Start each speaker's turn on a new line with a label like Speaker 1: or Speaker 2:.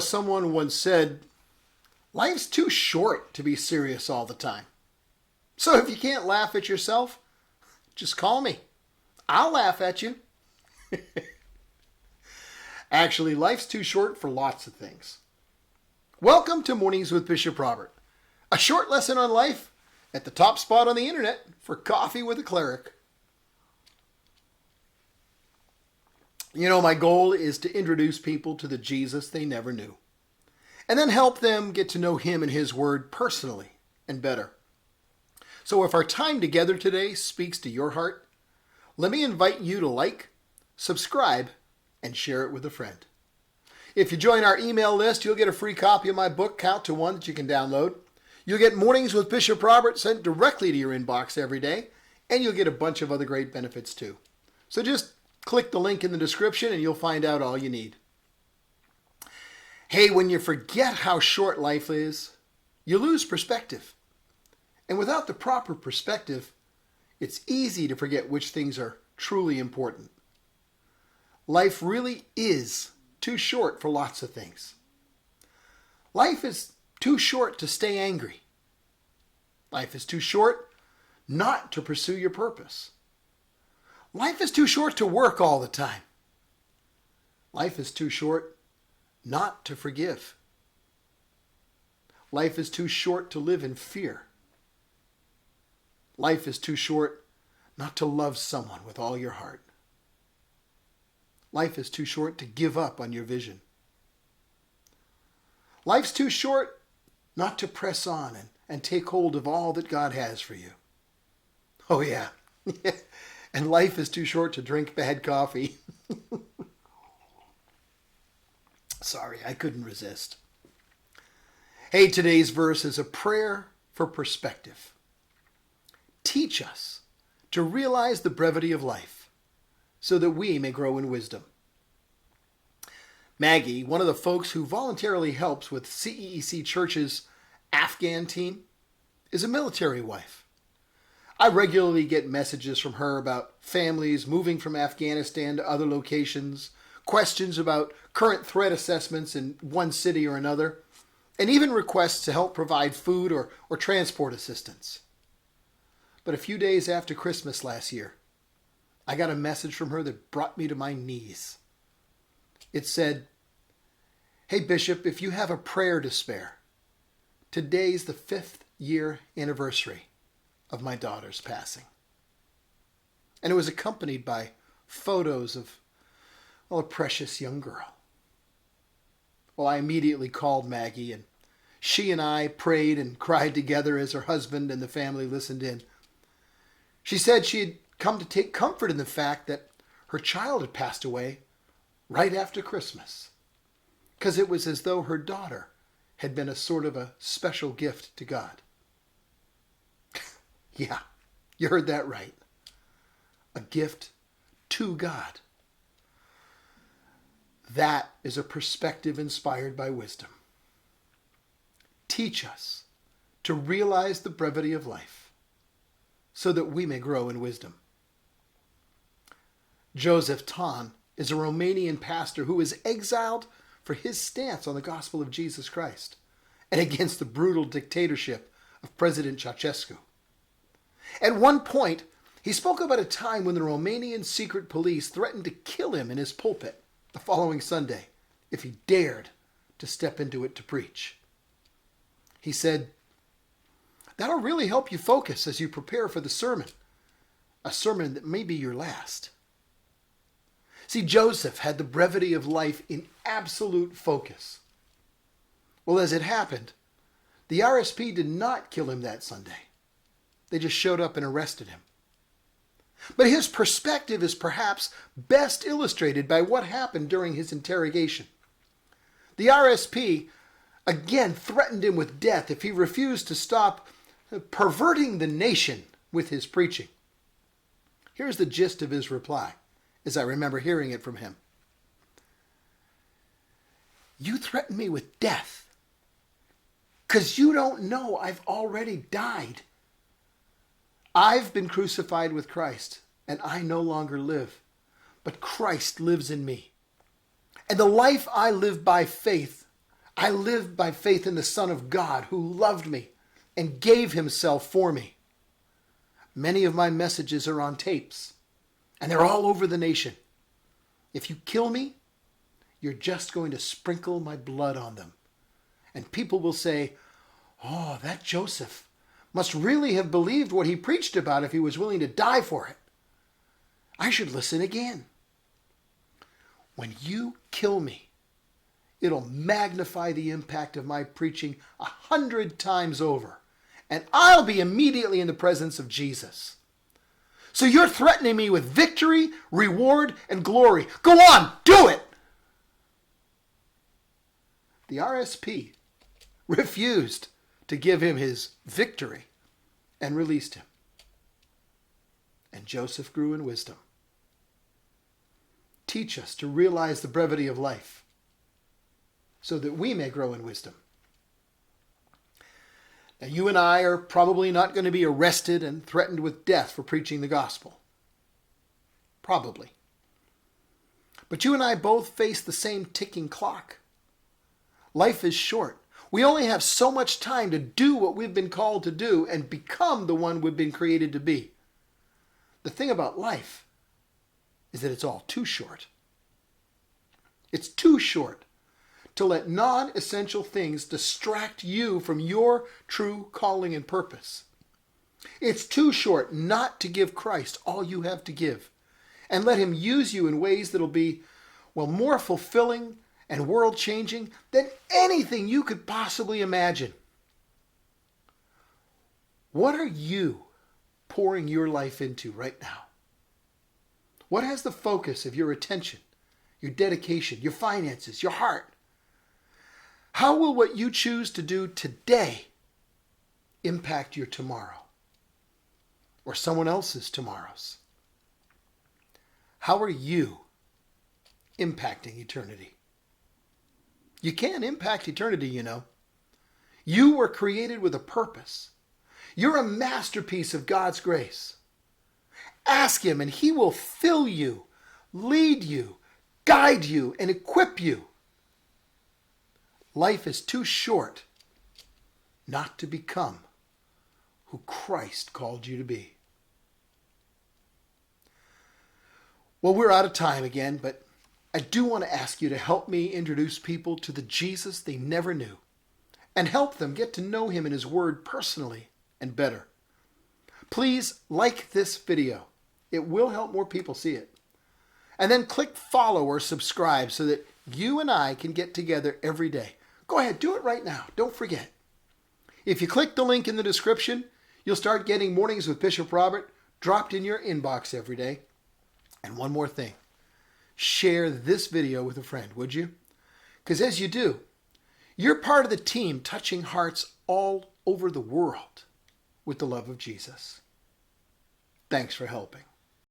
Speaker 1: Someone once said, life's too short to be serious all the time. So if you can't laugh at yourself, just call me. I'll laugh at you. Actually, life's too short for lots of things. Welcome to Mornings with Bishop Robert, a short lesson on life at the top spot on the internet for coffee with a cleric. My goal is to introduce people to the Jesus they never knew, and then help them get to know him and his word personally and better. So if our time together today speaks to your heart, let me invite you to like, subscribe, and share it with a friend. If you join our email list, you'll get a free copy of my book, Count to One, that you can download. You'll get Mornings with Bishop Robert sent directly to your inbox every day, and you'll get a bunch of other great benefits too. So just click the link in the description and you'll find out all you need. Hey, when you forget how short life is, you lose perspective. And without the proper perspective, it's easy to forget which things are truly important. Life really is too short for lots of things. Life is too short to stay angry. Life is too short not to pursue your purpose. Life is too short to work all the time. Life is too short not to forgive. Life is too short to live in fear. Life is too short not to love someone with all your heart. Life is too short to give up on your vision. Life's too short not to press on and take hold of all that God has for you. Oh yeah. And life is too short to drink bad coffee. Sorry, I couldn't resist. Hey, today's verse is a prayer for perspective. Teach us to realize the brevity of life so that we may grow in wisdom. Maggie, one of the folks who voluntarily helps with CEEC Church's Afghan team, is a military wife. I regularly get messages from her about families moving from Afghanistan to other locations, questions about current threat assessments in one city or another, and even requests to help provide food or transport assistance. But a few days after Christmas last year, I got a message from her that brought me to my knees. It said, "Hey Bishop, if you have a prayer to spare, today's the 5th year anniversary of my daughter's passing." And it was accompanied by photos of, a precious young girl. Well, I immediately called Maggie, and she and I prayed and cried together as her husband and the family listened in. She said she had come to take comfort in the fact that her child had passed away right after Christmas, because it was as though her daughter had been a sort of a special gift to God. Yeah, you heard that right. A gift to God. That is a perspective inspired by wisdom. Teach us to realize the brevity of life so that we may grow in wisdom. Joseph Ton is a Romanian pastor who was exiled for his stance on the gospel of Jesus Christ and against the brutal dictatorship of President Ceausescu. At one point, he spoke about a time when the Romanian secret police threatened to kill him in his pulpit the following Sunday if he dared to step into it to preach. He said, "That'll really help you focus as you prepare for the sermon, a sermon that may be your last." See, Joseph had the brevity of life in absolute focus. Well, as it happened, the RSP did not kill him that Sunday. They just showed up and arrested him. But his perspective is perhaps best illustrated by what happened during his interrogation. The RSP again threatened him with death if he refused to stop perverting the nation with his preaching. Here's the gist of his reply, as I remember hearing it from him. "You threaten me with death because you don't know I've already died. I've been crucified with Christ, and I no longer live, but Christ lives in me. And the life I live by faith I live by faith in the Son of God who loved me and gave himself for me. Many of my messages are on tapes, and they're all over the nation. If you kill me, you're just going to sprinkle my blood on them. And people will say, oh, that Joseph must really have believed what he preached about if he was willing to die for it. I should listen again. When you kill me, it'll magnify the impact of my preaching 100 times over, and I'll be immediately in the presence of Jesus. So you're threatening me with victory, reward, and glory. Go on, do it! The RSP refused to give him his victory and released him. And Joseph grew in wisdom. Teach us to realize the brevity of life so that we may grow in wisdom. Now, you and I are probably not going to be arrested and threatened with death for preaching the gospel. Probably. But you and I both face the same ticking clock. Life is short. We only have so much time to do what we've been called to do and become the one we've been created to be. The thing about life is that it's all too short. It's too short to let non-essential things distract you from your true calling and purpose. It's too short not to give Christ all you have to give and let him use you in ways that'll be, well, more fulfilling and world-changing than anything you could possibly imagine. What are you pouring your life into right now? What has the focus of your attention, your dedication, your finances, your heart? How will what you choose to do today impact your tomorrow or someone else's tomorrows? How are you impacting eternity? You can impact eternity, you know. You were created with a purpose. You're a masterpiece of God's grace. Ask him and he will fill you, lead you, guide you, and equip you. Life is too short not to become who Christ called you to be. Well, we're out of time again, but I do want to ask you to help me introduce people to the Jesus they never knew and help them get to know him and his word personally and better. Please like this video. It will help more people see it. And then click follow or subscribe so that you and I can get together every day. Go ahead, do it right now. Don't forget. If you click the link in the description, you'll start getting Mornings with Bishop Robert dropped in your inbox every day. And one more thing. Share this video with a friend, would you? Because as you do, you're part of the team touching hearts all over the world with the love of Jesus. Thanks for helping.